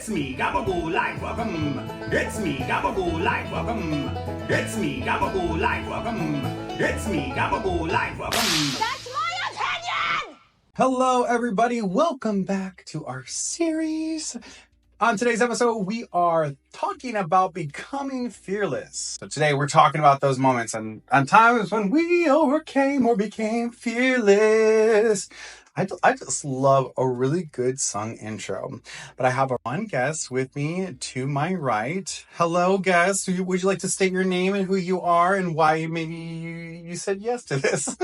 It's me, Gaba Ghoul live, welcome. It's me, Gaba Ghoul live, welcome. It's me, Gaba Ghoul live, welcome. It's me, Gaba Ghoul live, welcome. That's my opinion! Hello, everybody. Welcome back to our series. On today's episode, we are talking about becoming fearless. So today we're talking about those moments and times when we overcame or became fearless. I just love a really good sung intro. But I have one guest with me to my right. Hello, guest. Would you like to state your name and who you are and why maybe you said yes to this?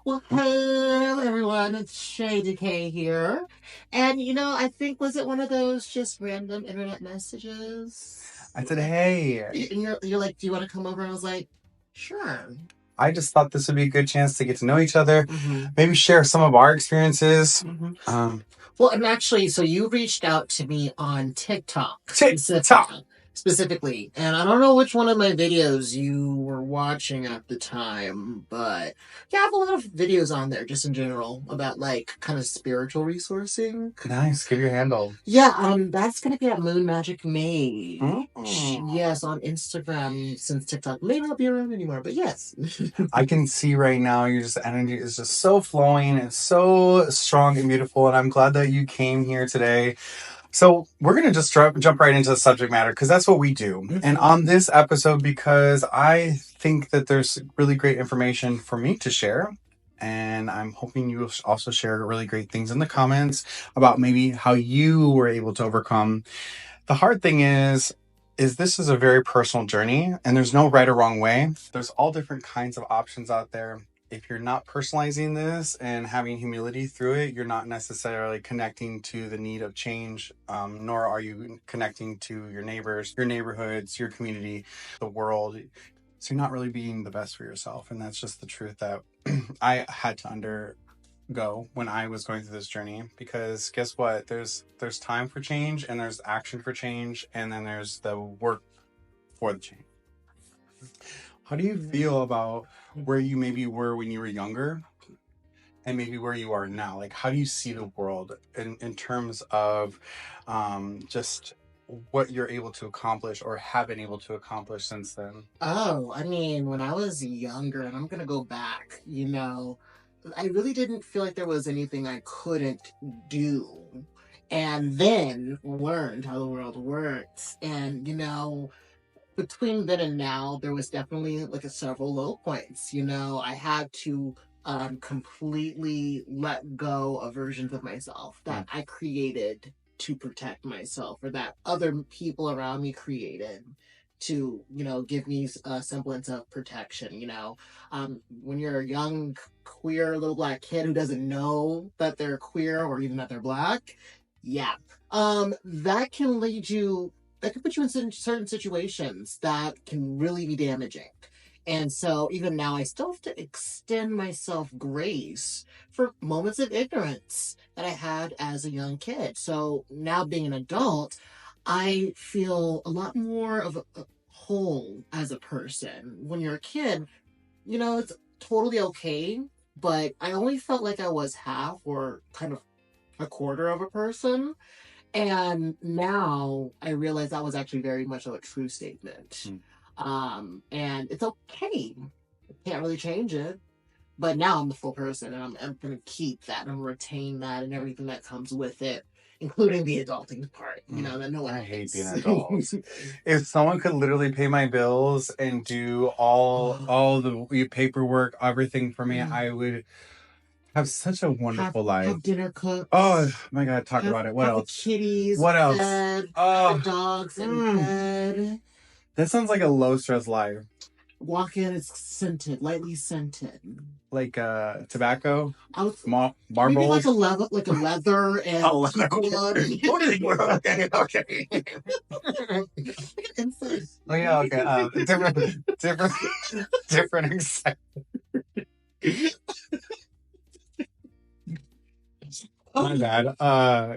Well, hello everyone, it's Shay Decay here. And I think, was it one of those just random internet messages? I said, hey. And you're like, do you want to come over? And I was like, sure. I just thought this would be a good chance to get to know each other, Mm-hmm. maybe share some of our experiences. Mm-hmm. Well, and actually, so you reached out to me on TikTok. Specifically. And I don't know which one of my videos you were watching at the time, but yeah, I have a lot of videos on there just in general about kind of spiritual resourcing. Nice. Give your handle. Yeah, that's gonna be at Moon Magic May. Mm-hmm. Yes, on Instagram, since TikTok may not be around anymore, but yes. I can see right now your energy is just so flowing and so strong and beautiful, and I'm glad that you came here today. So we're going to just jump right into the subject matter because that's what we do. Mm-hmm. And on this episode, because I think that there's really great information for me to share, and I'm hoping you will also share really great things in the comments about maybe how you were able to overcome. The hard thing is this is a very personal journey, and there's no right or wrong way. There's all different kinds of options out there. If you're not personalizing this and having humility through it, you're not necessarily connecting to the need of change, nor are you connecting to your neighbors, your neighborhoods, your community, the world. So you're not really being the best for yourself. And that's just the truth that I had to undergo when I was going through this journey. Because guess what? There's time for change, and there's action for change, and then there's the work for the change. How do you feel about where you maybe were when you were younger and maybe where you are now? Like, how do you see the world in terms of just what you're able to accomplish or have been able to accomplish since then? Oh, I mean, when I was younger, and I'm going to go back, I really didn't feel like there was anything I couldn't do. And then learned how the world works. And, between then and now, there was definitely several low points. I had to completely let go of versions of myself that I created to protect myself, or that other people around me created to, give me a semblance of protection. When you're a young, queer little black kid who doesn't know that they're queer or even that they're black, that can lead you. That could put you in certain situations that can really be damaging. And so even now, I still have to extend myself grace for moments of ignorance that I had as a young kid. So now being an adult, I feel a lot more of a whole as a person. When you're a kid, it's totally okay, but I only felt like I was half or kind of a quarter of a person. And now I realize that was actually very much a true statement. And it's okay. I can't really change it. But now I'm the full person, and I'm going to keep that and retain that and everything that comes with it, including the adulting part. That no one I hate being an adult. If someone could literally pay my bills and do all the paperwork, everything for me, I would have such a wonderful life. Have dinner cooked. Oh my God, talk about it. What else? The kitties. What else? Fed, the dogs in bed. That sounds like a low stress life. Walk in, it's scented, lightly scented. Like tobacco? Marbles? Maybe like a leather and a leather. Okay. Oh yeah, okay. Different excitement. My bad.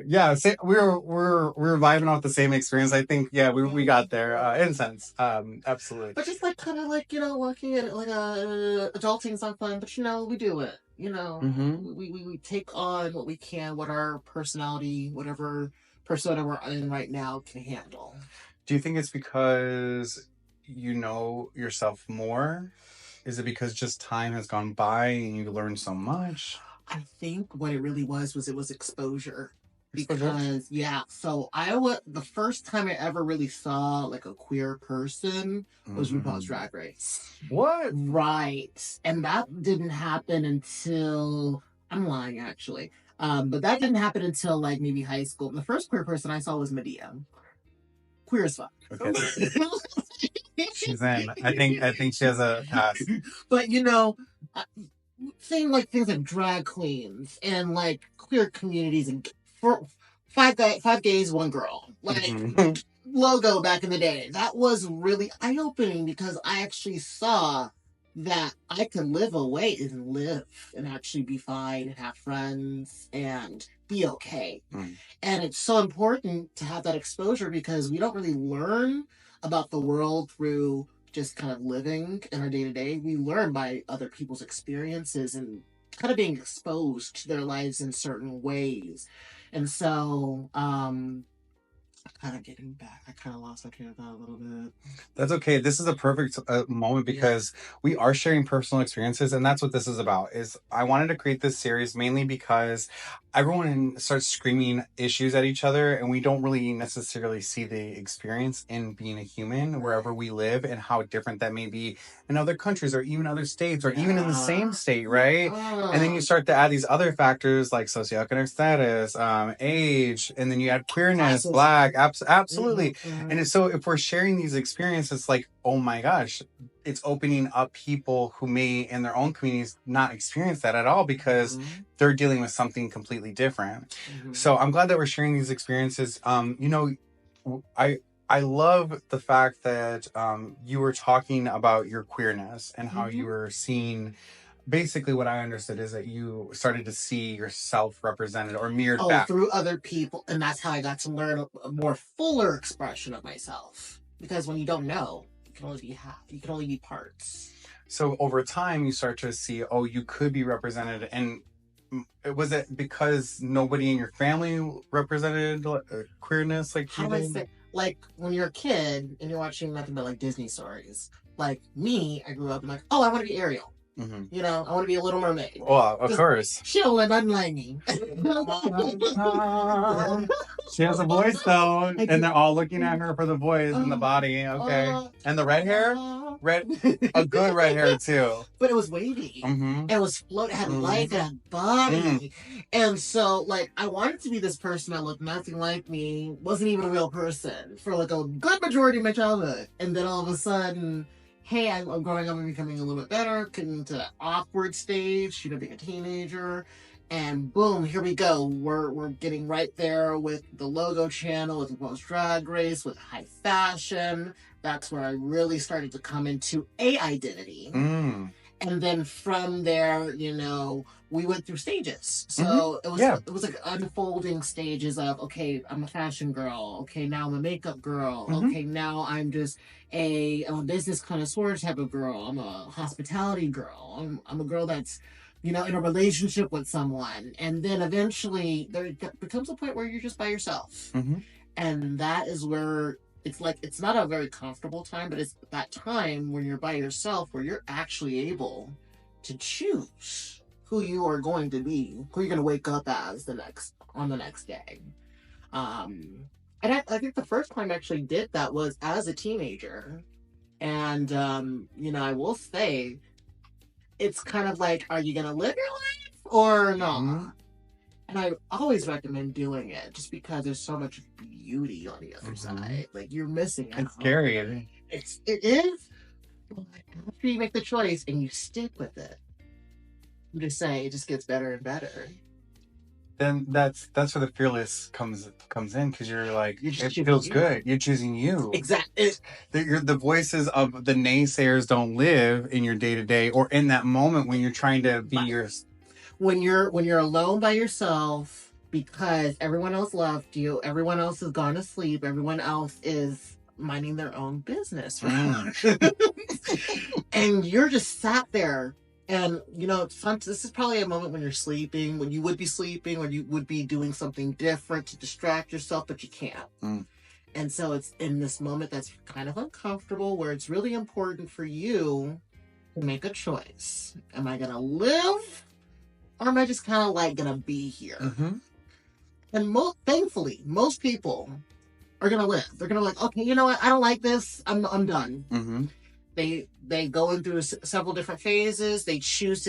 Yeah, we're vibing off the same experience. I think, yeah, we got there. Incense. Absolutely. But just kind of walking in adulting's not fun, but we do it. We take on what we can, what our personality, whatever persona we're in right now can handle. Do you think it's because you know yourself more? Is it because just time has gone by and you learned so much? I think what it really was it was exposure. Exposure? Because so the first time I ever really saw like a queer person was RuPaul's Drag Race. What? Right. And that didn't happen until I'm lying actually. But that didn't happen until like maybe high school. The first queer person I saw was Medea. Queer as fuck. Okay. She's in. I think she has a pass. But seeing like things like drag queens and like queer communities and for five gays, one girl, like logo back in the day. That was really eye opening because I actually saw that I could live away and live and actually be fine and have friends and be okay. And it's so important to have that exposure because we don't really learn about the world through just kind of living in our day-to-day. We learn by other people's experiences and kind of being exposed to their lives in certain ways. And so kind of getting back, I kind of lost my train of thought a little bit. That's okay. This is a perfect moment because we are sharing personal experiences, and that's what this is about. Is I wanted to create this series mainly because everyone starts screaming issues at each other, and we don't really necessarily see the experience in being a human wherever we live and how different that may be in other countries or even other states or even in the same state, right? And then you start to add these other factors like socioeconomic status, age, and then you add queerness, black, absolutely. And so if we're sharing these experiences, like, oh my gosh, it's opening up people who may in their own communities not experience that at all because they're dealing with something completely different. So I'm glad that we're sharing these experiences. I love the fact that you were talking about your queerness and how you were seeing. Basically, what I understood is that you started to see yourself represented or mirrored back through other people, and that's how I got to learn a more fuller expression of myself. Because when you don't know, you can only be half. You can only be parts. So over time, you start to see, oh, you could be represented. And was it because nobody in your family represented queerness? Like, how do I say? Like when you're a kid and you're watching nothing but like Disney stories. Like me, I grew up and like, oh, I want to be Ariel. I want to be a Little Mermaid. Well, of course. She'll live unlike me. She has a voice though, and they're all looking at her for the voice and the body. Okay, and the red hair, a good red hair too. But it was wavy. It was float, had life, it had body, and so like I wanted to be this person that looked nothing like me, wasn't even a real person for like a good majority of my childhood, and then all of a sudden. Hey, I'm growing up and becoming a little bit better, getting into that awkward stage, being a teenager, and boom, here we go. We're getting right there with the logo channel, with RuPaul's Drag Race, with high fashion. That's where I really started to come into a identity. And then from there, we went through stages. So it was like unfolding stages of, okay, I'm a fashion girl. Okay, now I'm a makeup girl. Okay, now I'm just I'm a business connoisseur type of girl. I'm a hospitality girl. I'm a girl that's, in a relationship with someone. And then eventually there becomes a point where you're just by yourself. And that is where it's like, it's not a very comfortable time, but it's that time when you're by yourself where you're actually able to choose who you are going to be, who you're going to wake up as on the next day. And I think the first time I actually did that was as a teenager. And, I will say, it's kind of like, are you going to live your life or not? And I always recommend doing it just because there's so much beauty on the other side. Like, you're missing out. It's scary. It is. But after you make the choice and you stick with it, I'm just saying, it just gets better and better. Then that's where the fearless comes in, because you're like, it feels good. You're choosing you. Exactly. The voices of the naysayers don't live in your day-to-day or in that moment when you're trying to be yours. When you're alone by yourself because everyone else left you, everyone else has gone to sleep, everyone else is minding their own business, right? And you're just sat there And, you know, this is probably a moment when you're sleeping, when you would be sleeping, or you would be doing something different to distract yourself, but you can't. Mm. And so it's in this moment that's kind of uncomfortable, where it's really important for you to make a choice. Am I going to live, or am I just kind of like going to be here? Mm-hmm. And thankfully, most people are going to live. They're going to like, okay, you know what? I don't like this. I'm done. Mm-hmm. They go in through several different phases. They choose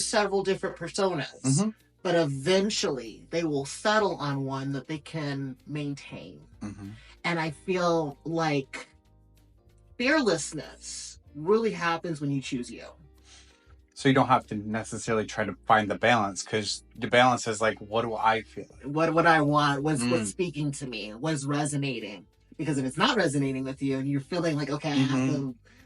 several different personas, Mm-hmm. but eventually they will settle on one that they can maintain. Mm-hmm. And I feel like fearlessness really happens when you choose you. So you don't have to necessarily try to find the balance, because the balance is like, what do I feel? What I want? What's speaking to me? What's resonating? Because if it's not resonating with you, and you're feeling like, okay,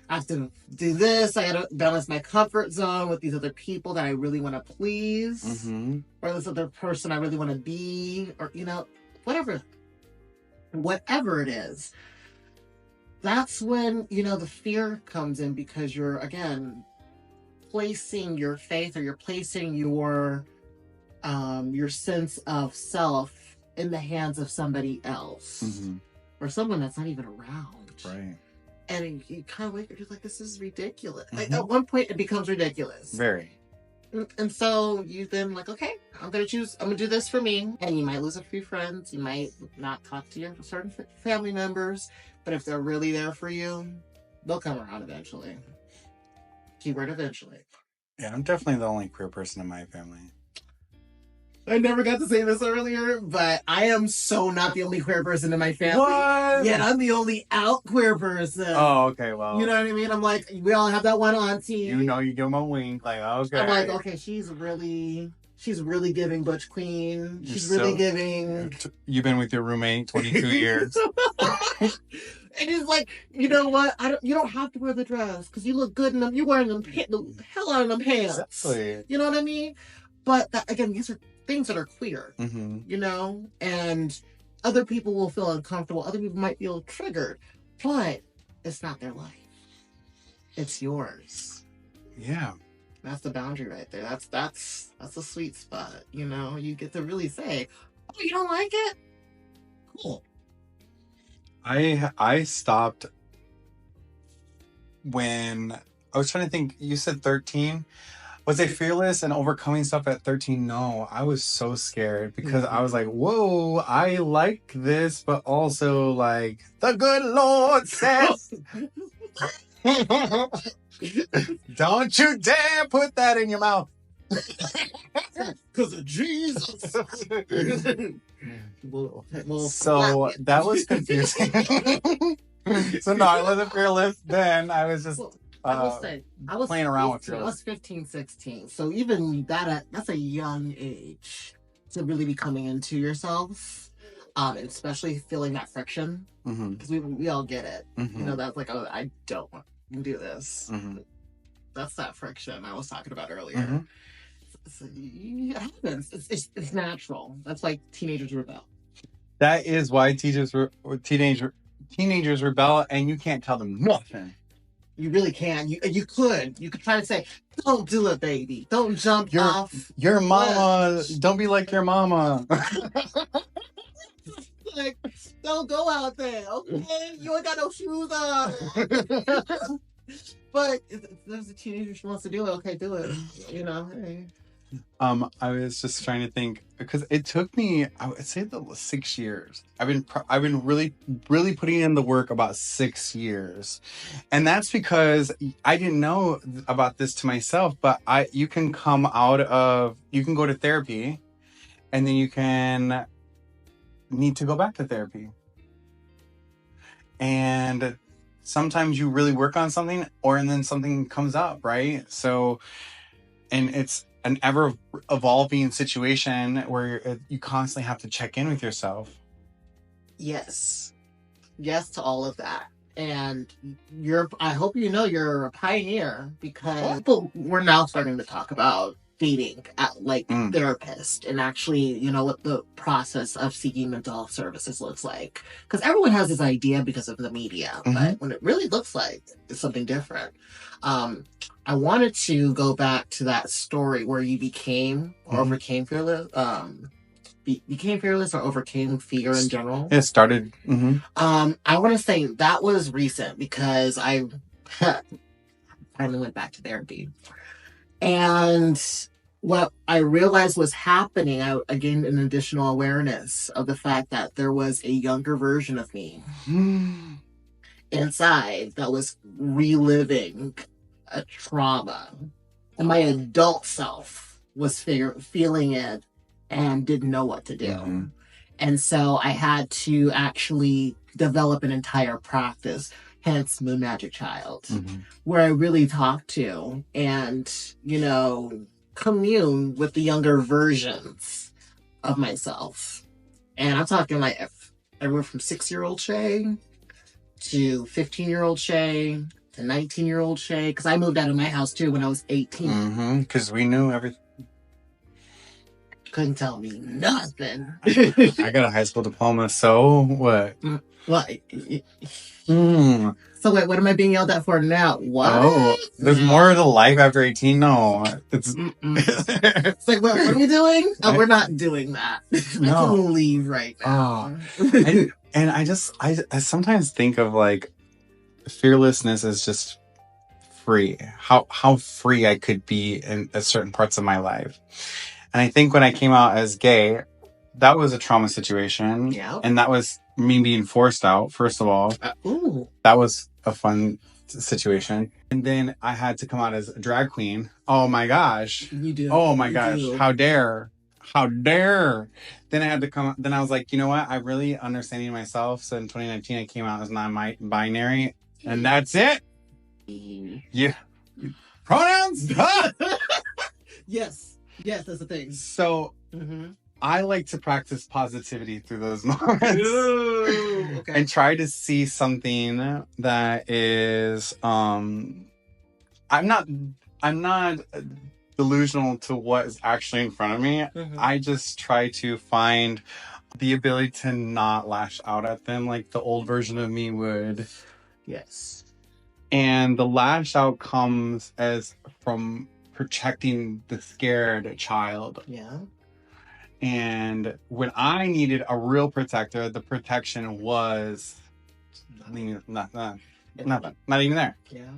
I have to do this. I got to balance my comfort zone with these other people that I really want to please, Mm-hmm. or this other person I really want to be, or, you know, whatever it is. That's when, you know, the fear comes in, because you're, again, placing your faith, or you're placing your sense of self in the hands of somebody else, Mm-hmm. or someone that's not even around. Right. And you kind of wake up, you're like, this is ridiculous. Mm-hmm. Like, at one point, it becomes ridiculous. Very. And so you then like, okay, I'm going to do this for me. And you might lose a few friends. You might not talk to your certain family members. But if they're really there for you, they'll come around eventually. Keyword eventually. Yeah, I'm definitely the only queer person in my family. I never got to say this earlier, but I am so not the only queer person in my family. What? Yeah, I'm the only out queer person. Oh, okay, well. You know what I mean? I'm like, we all have that one auntie. You know, you give them a wink, like, okay. I'm like, okay, she's really giving Butch Queen. She's You're really giving. You've been with your roommate 22 years. And it's like, you know what? You don't have to wear the dress, because you look good in them. You're wearing them the hell out of them pants. Exactly. You know what I mean? But again, these are things that are queer. Mm-hmm. You know, and other people will feel uncomfortable. Other people might feel triggered, but it's not their life. It's yours. Yeah. That's the boundary right there. That's a sweet spot. You know, you get to really say, "Oh, you don't like it? Cool." I stopped when I was trying to think. You said 13. Was I fearless and overcoming stuff at 13? No, I was so scared, because I was like, whoa, I like this, but also like the good Lord says, don't you dare put that in your mouth. Because of Jesus. So that was confusing. So no, I wasn't fearless then. I was just I will say, I was playing around with 15, I fearless. was 15, 16. So even that's a young age to really be coming into yourself. Especially feeling that friction. Because we all get it. Mm-hmm. You know, that's like, oh, I don't want to do this. Mm-hmm. That's that friction I was talking about earlier. Mm-hmm. It happens. It's natural. That's why teenagers rebel. That is why teenagers rebel, and you can't tell them nothing. You really can. You could try to say, "Don't do it, baby. Don't jump off your mama. Don't be like your mama." Like, don't go out there, okay? You ain't got no shoes on. But if there's a teenager who wants to do it, okay, do it. You know, hey. I was just trying to think, because it took me, I would say, 6 years. I've been really putting in the work about 6 years, and that's because I didn't know about this to myself. But you can go to therapy, and then you can need to go back to therapy, and sometimes you really work on something, and then something comes up, right? So, and it's an ever evolving situation where you constantly have to check in with yourself. Yes to all of that. And I hope you know you're a pioneer, because we're now starting to talk about dating therapist and actually, what the process of seeking mental health services looks like. Because everyone has this idea because of the media, but when it really looks like it's something different. I wanted to go back to that story where you became or overcame fearless. Became fearless or overcame fear in general. It started. I want to say that was recent because I finally went back to therapy. And what I realized was happening, I gained an additional awareness of the fact that there was a younger version of me inside that was reliving a trauma. And my adult self was feeling it and didn't know what to do. And so I had to actually develop an entire practice, hence Moon Magic Child, where I really talk to and, commune with the younger versions of myself. And I'm talking like everywhere from 6-year-old Shay to 15-year-old Shay to 19-year-old Shay. Because I moved out of my house too when I was 18. Because we knew everything. Couldn't tell me nothing. I got a high school diploma, so what? What? So wait, what am I being yelled at for now? What? Oh, there's more to life after 18? No. It's like, what are we doing? Oh, we're not doing that. No. I can leave right now. And I sometimes think of like fearlessness as just free. How free I could be in certain parts of my life. And I think when I came out as gay, that was a trauma situation. Yeah. And that was me being forced out, first of all. That was a fun situation. And then I had to come out as a drag queen. Oh my gosh. You do. Oh my gosh. How dare. Then I had to come. Then I was like, you know what? I really understanding myself. So in 2019, I came out as non-binary. And that's it. Yeah. Pronouns? Yes. Yes, that's the thing. So I like to practice positivity through those moments. Okay. And try to see something that is I'm not delusional to what is actually in front of me. I just try to find the ability to not lash out at them like the old version of me would. Yes. And the lash out comes as from protecting the scared child. Yeah. And when I needed a real protector, the protection was nothing, not even there. Yeah.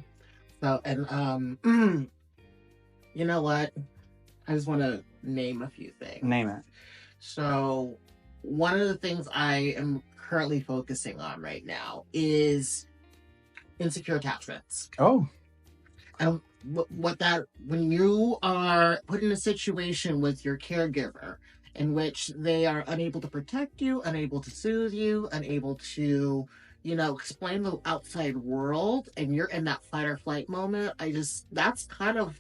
So, and you know what? I just want to name a few things. Name it. So, one of the things I am currently focusing on right now is insecure attachments. Oh. And when you are put in a situation with your caregiver in which they are unable to protect you, unable to soothe you, unable to, explain the outside world, and you're in that fight or flight moment, that's kind of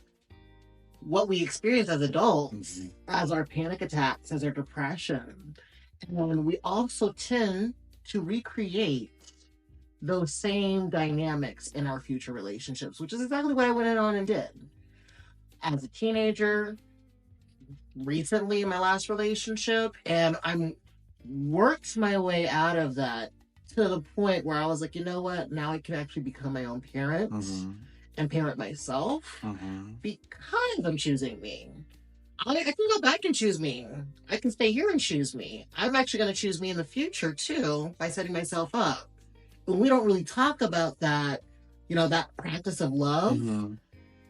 what we experience as adults, as our panic attacks, as our depression. And we also tend to recreate those same dynamics in our future relationships, which is exactly what I went on and did. As a teenager, recently in my last relationship, and I'm worked my way out of that to the point where I was like, you know what? Now I can actually become my own parent and parent myself because I'm choosing me. I can go back and choose me. I can stay here and choose me. I'm actually going to choose me in the future too by setting myself up. But we don't really talk about that, that practice of love, in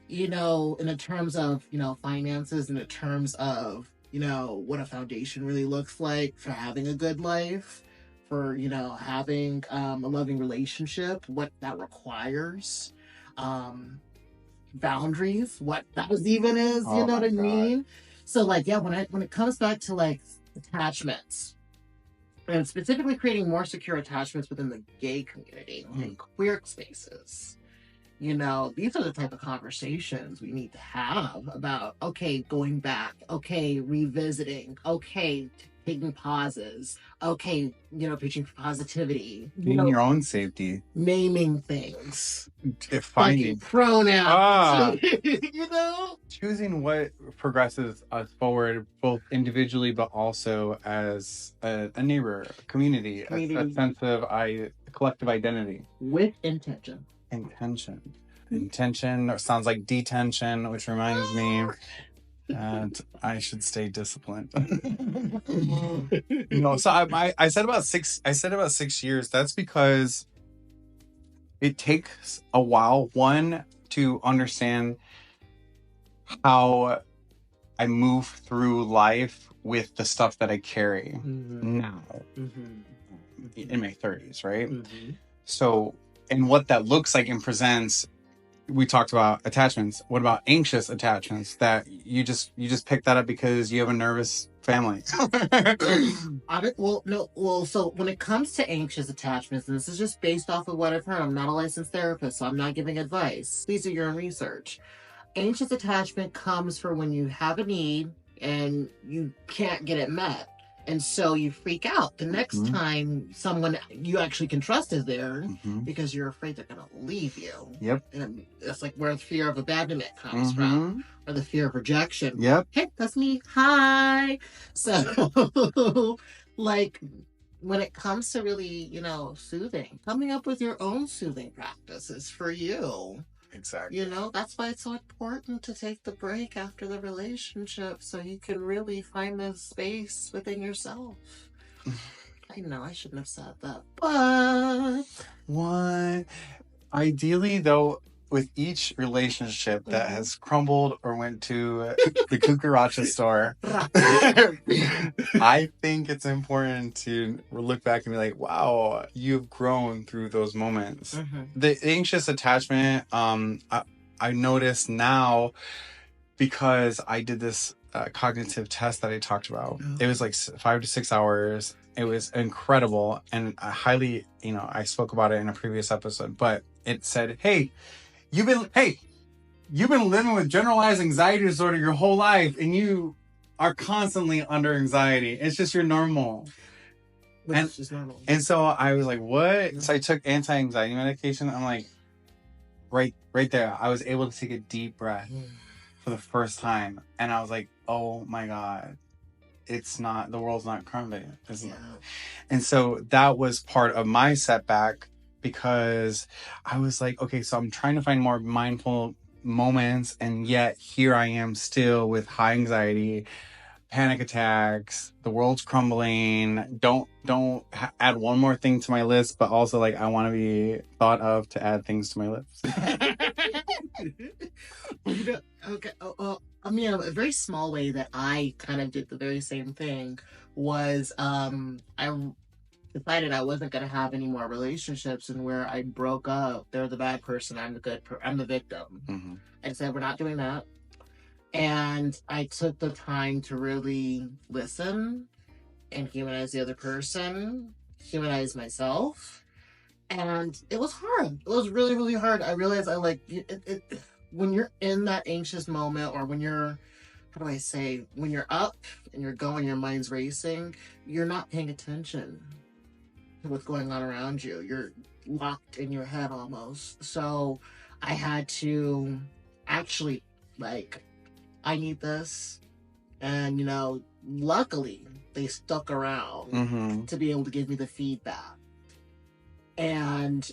the terms of, finances, in the terms of, what a foundation really looks like for having a good life, for, having a loving relationship, what that requires, boundaries, what that even is, you know what I mean? So when it comes back to attachments, and specifically creating more secure attachments within the gay community and queer spaces, these are the type of conversations we need to have about, okay, going back, okay, revisiting, okay, taking pauses. Okay, preaching for positivity. Being your own safety. Naming things. If Finding finding pronouns. choosing what progresses us forward, both individually, but also as a neighbor, a community, a sense of collective identity. With intention. Intention sounds like detention, which reminds me that I should stay disciplined. So I said about 6 years. That's because it takes a while, one, to understand how I move through life with the stuff that I carry now in my 30s, right? So, and what that looks like and presents. We talked about attachments. What about anxious attachments that you just pick that up because you have a nervous family? So when it comes to anxious attachments, and this is just based off of what I've heard, I'm not a licensed therapist, so I'm not giving advice. Please do your own research. Anxious attachment comes for when you have a need and you can't get it met. And so you freak out the next time someone you actually can trust is there because you're afraid they're going to leave you. Yep. And it's like where the fear of abandonment comes from, or the fear of rejection. Yep. Hey, that's me. Hi. So, like, when it comes to really, soothing, coming up with your own soothing practices for you. Exactly. That's why it's so important to take the break after the relationship so you can really find the space within yourself. I know I shouldn't have said that, but what? Ideally, though, with each relationship that has crumbled or went to the cucaracha store, I think it's important to look back and be like, wow, you've grown through those moments. The anxious attachment, I notice now because I did this cognitive test that I talked about. It was like 5 to 6 hours. It was incredible. And I highly, I spoke about it in a previous episode, but it said, hey, you've been living with generalized anxiety disorder your whole life, and you are constantly under anxiety. It's just your normal. It's just normal. And so I was like, what? So I took anti-anxiety medication. I'm like, right there. I was able to take a deep breath for the first time. And I was like, oh my God, the world's not crumbling. And so that was part of my setback, because I was like, okay, so I'm trying to find more mindful moments, and yet here I am still with high anxiety, panic attacks, the world's crumbling. Don't add one more thing to my list, but also like I want to be thought of to add things to my list. Okay. A very small way that I kind of did the very same thing was I decided I wasn't going to have any more relationships, and where I broke up, they're the bad person, I'm the victim. I said, we're not doing that. And I took the time to really listen and humanize the other person, humanize myself. And it was hard. It was really, really hard. I realized when you're in that anxious moment, or when you're, when you're up and you're going, your mind's racing, you're not paying attention to what's going on around you. You're locked in your head almost. So I had to actually, I need this. And, luckily they stuck around to be able to give me the feedback. And,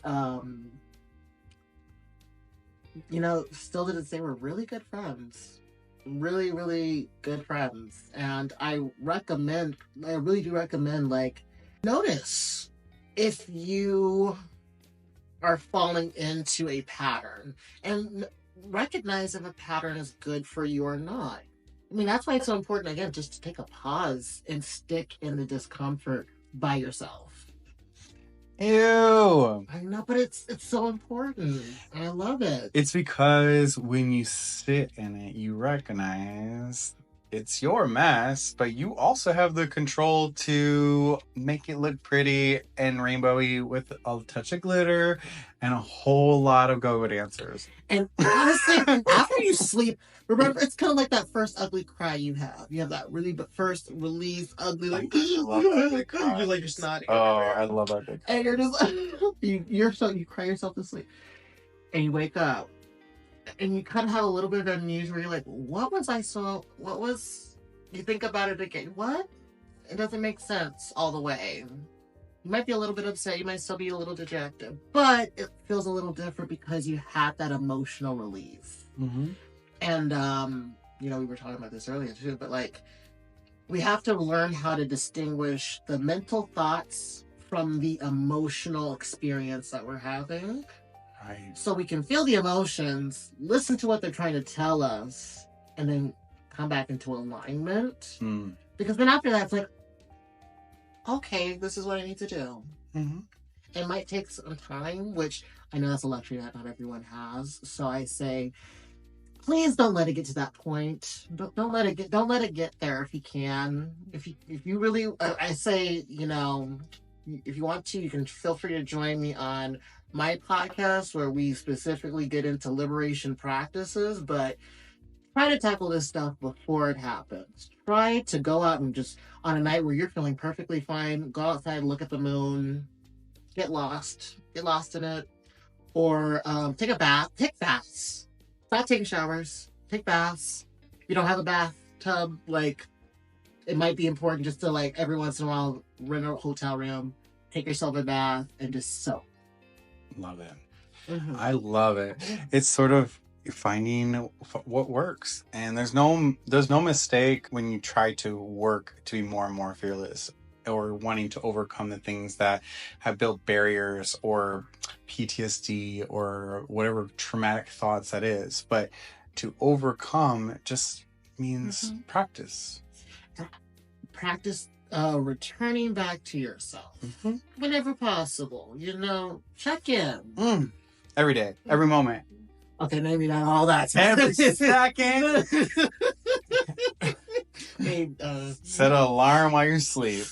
still to this day, we're really good friends. Really, really good friends. And I really do recommend, notice if you are falling into a pattern, and recognize if a pattern is good for you or not. I mean, that's why it's so important, again, just to take a pause and stick in the discomfort by yourself. Ew. I know, but it's so important. And I love it. It's because when you sit in it, you recognize it's your mess, but you also have the control to make it look pretty and rainbowy with a touch of glitter and a whole lot of go-go dancers. And honestly, after you sleep, remember, it's kind of like that first ugly cry you have. You have that really first release ugly, like, I love ugly cries. you're like, you're snotty. Oh, I love ugly cries. And you're just, you cry yourself to sleep. And you wake up. And you kind of have a little bit of amnesia where you're like, you think about it again. What? It doesn't make sense all the way. You might be a little bit upset. You might still be a little dejected. But it feels a little different because you had that emotional release. Mm-hmm. And, we were talking about this earlier too, but like, we have to learn how to distinguish the mental thoughts from the emotional experience that we're having. Right. So we can feel the emotions, listen to what they're trying to tell us, and then come back into alignment. Mm. Because then after that, it's like, okay, this is what I need to do. Mm-hmm. It might take some time, which I know that's a luxury that not everyone has. So I say, please don't let it get to that point. Don't let it get there if you can. If you really, I say, if you want to, you can feel free to join me on my podcast where we specifically get into liberation practices, but try to tackle this stuff before it happens. Try to go out and just on a night where you're feeling perfectly fine, go outside, look at the moon, get lost in it, or take a bath, take baths. Stop taking showers, take baths. If you don't have a bathtub, like, it might be important just to, like, every once in a while rent a hotel room, take yourself a bath, and just soak. Love it. Mm-hmm. I love it. It's sort of finding what works, and there's no mistake when you try to work to be more and more fearless, or wanting to overcome the things that have built barriers or PTSD or whatever traumatic thoughts that is. But to overcome just means practice. Practice returning back to yourself whenever possible. Check in every day, every moment. Okay, maybe not all that time. Every second. Set an alarm while you sleep.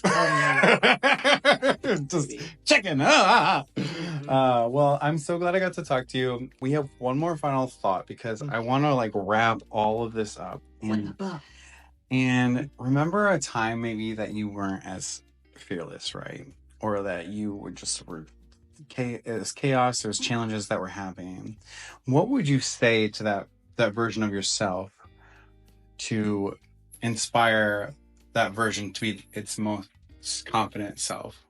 Just checking. Well, I'm so glad I got to talk to you. We have one more final thought because I want to wrap all of this up. And remember a time maybe that you weren't as fearless, right? Or that you were just as chaos, there's challenges that were happening. What would you say to that version of yourself to inspire that version to be its most confident self?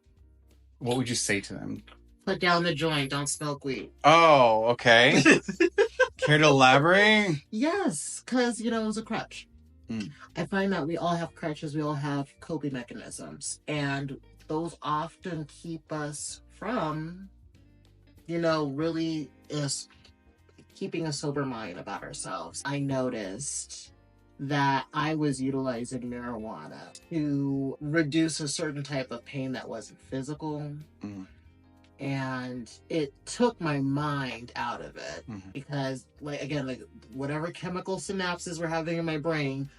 What would you say to them? Put down the joint, don't smoke weed. Oh, okay. Care to elaborate? Yes, because, it was a crutch. I find that we all have crutches, we all have coping mechanisms, and those often keep us from, really is keeping a sober mind about ourselves. I noticed that I was utilizing marijuana to reduce a certain type of pain that wasn't physical. And it took my mind out of it because, whatever chemical synapses were having in my brain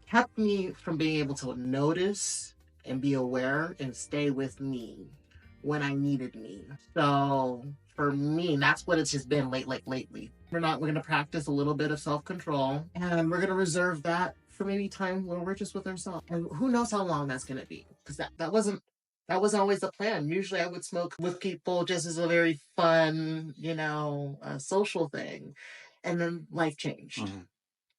kept me from being able to notice and be aware and stay with me when I needed me. So for me, that's what it's just been lately. We're going to practice a little bit of self-control, and we're going to reserve that for maybe time where we're just with ourselves. And who knows how long that's going to be, because that wasn't always the plan. Usually I would smoke with people just as a very fun, social thing. And then life changed.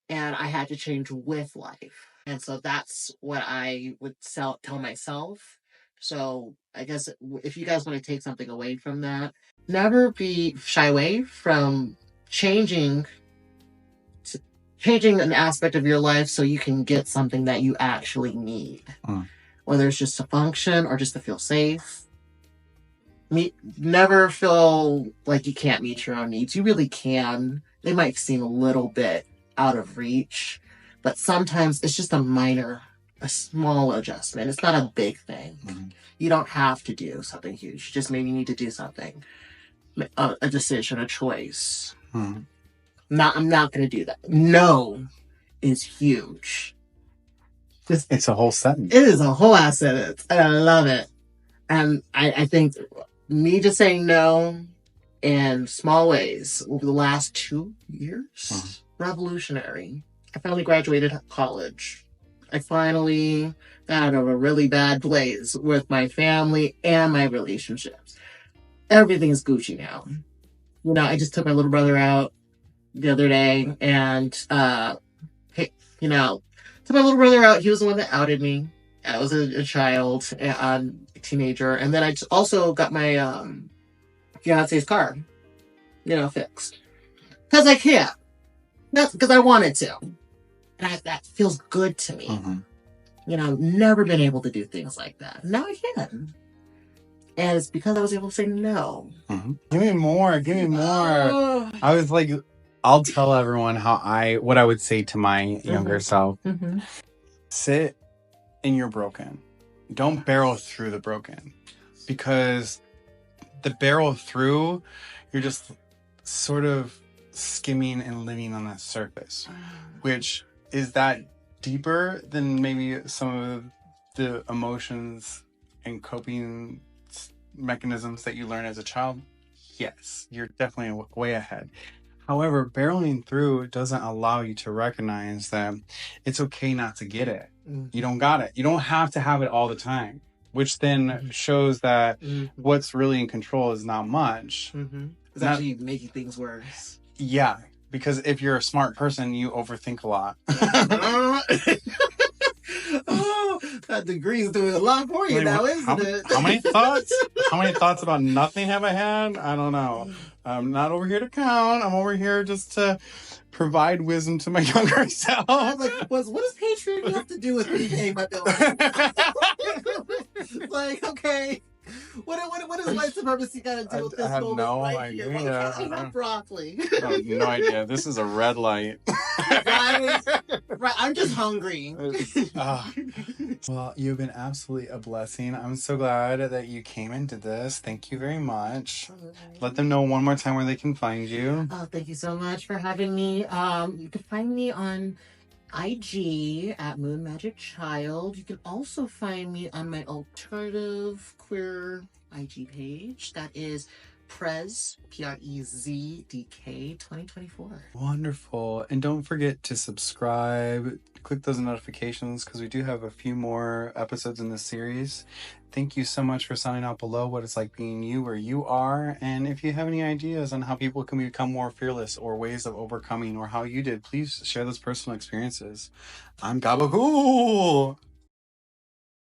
And I had to change with life. And so that's what I would tell myself. So I guess if you guys want to take something away from that, never be shy away from changing an aspect of your life so you can get something that you actually need. Whether it's just to function or just to feel safe. Never feel like you can't meet your own needs. You really can. They might seem a little bit out of reach, but sometimes it's just a small adjustment. It's not a big thing. You don't have to do something huge. You just maybe need to do something. A decision, a choice. I'm not going to do that. No. is huge. It's a whole sentence. It is a whole ass sentence, and I love it. And I think me just saying no in small ways over the last 2 years, revolutionary. I finally graduated college. I finally got out of a really bad place with my family and my relationships. Everything's Gucci now. You know, I just took my little brother out the other day, and you know, took my little brother out. He was the one that outed me. I was a child, a teenager, and then I also got my fiance's car, you know, fixed because I can. That's because I wanted to, and that feels good to me. You know, I've never been able to do things like that. Now I can. And it's because I was able to say no. Give me more. Give me more. I was like, I'll tell everyone what I would say to my younger self. Sit in your broken. Don't barrel through the broken. Because the barrel through, you're just sort of skimming and living on that surface. Which is that deeper than maybe some of the emotions and coping mechanisms that you learn as a child? Yes, you're definitely way ahead. However, barreling through doesn't allow you to recognize that it's okay not to get it. You don't got it. You don't have to have it all the time, which then shows that what's really in control is not much. It's actually making things worse. Yeah, because if you're a smart person, you overthink a lot. Oh, that degree is doing a lot for you now, isn't it? How many thoughts? How many thoughts about nothing have I had? I don't know. I'm not over here to count. I'm over here just to provide wisdom to my younger self. I'm like, what does Patreon have to do with me paying my bills? Like, okay. What is white supremacy got to do with this I have moment no right idea. here? Well, I love broccoli. I have no idea. This is a red light. Right. I'm just hungry. Well, you've been absolutely a blessing. I'm so glad that you came and did this. Thank you very much. Let them know one more time where they can find you. Oh, thank you so much for having me. You can find me on IG at Moon Magic Child. You can also find me on my alternative queer IG page. That is Prez, PREZDK 2024. Wonderful. And don't forget to subscribe. Click those notifications because we do have a few more episodes in this series. Thank you so much for signing out below what it's like being you where you are. And if you have any ideas on how people can become more fearless or ways of overcoming or how you did, please share those personal experiences. I'm Gaba Ghoul.